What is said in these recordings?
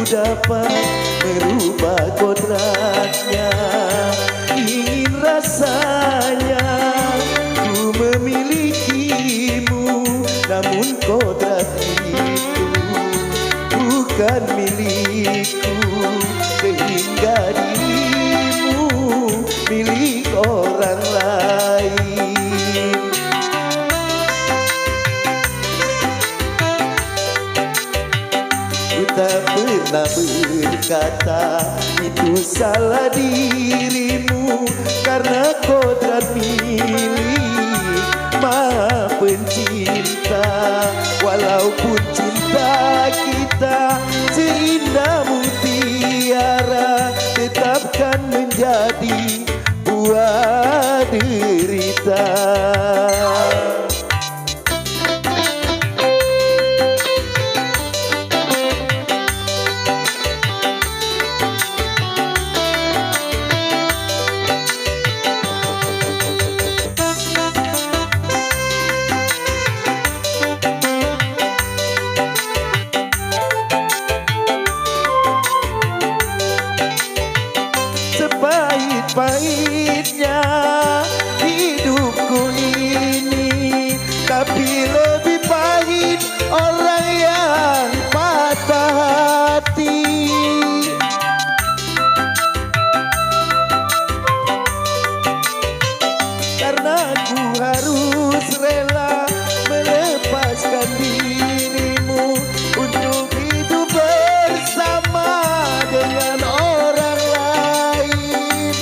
dapat merubah kodratnya. Ingin rasanya ku memilikimu, namun kodrat itu bukan milikku, sehingga dirimu milik orang lain. Ku tak pernah berkata itu salah dirimu, karena kodrat milik Maha Pencipta. Walaupun cinta kita seindah mutiara, tetapkan menjadi buah derita. Pahitnya hidupku ini, tapi lebih pahit orang yang patah hati. Karena ku harus rela melepaskan dirimu untuk hidup bersama dengan orang lain.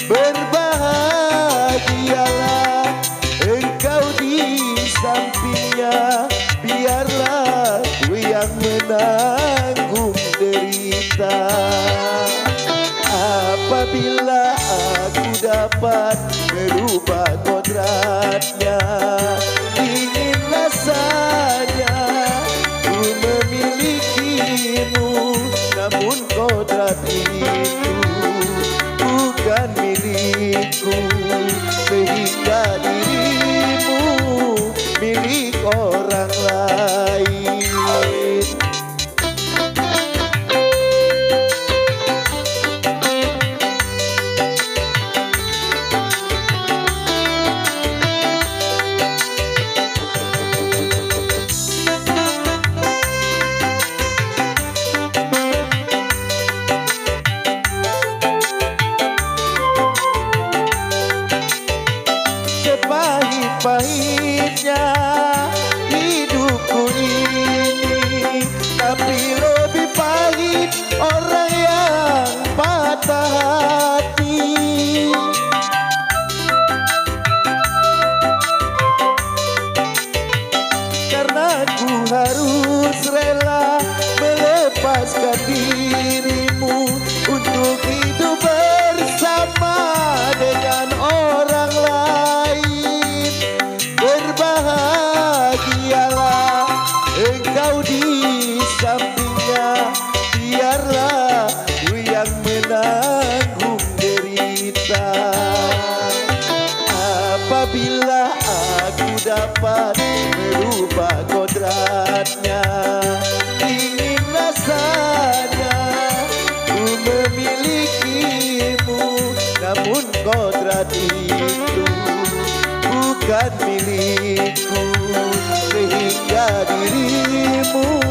Berbahagialah engkau di sampingnya, biarlah ku yang menanggung derita. Apabila aku dapat merubah kodratnya, ingin rasanya ku memilikimu, namun kodrat itu bukan milikku, sehingga dirimu milik orang lain. Pahitnya hidupku ini, tapi lebih pahit orang yang patah hati. Karena ku harus rela melepaskan dirimu untuk hidup bersama dengan orang lain. Berbahagialah engkau di sampingnya, biarlah ku yang menanggung derita. Apabila aku dapat merubah kodratnya, ingin rasanya ku memilikimu, namun kodrat itu bukan milikku, sehingga dirimu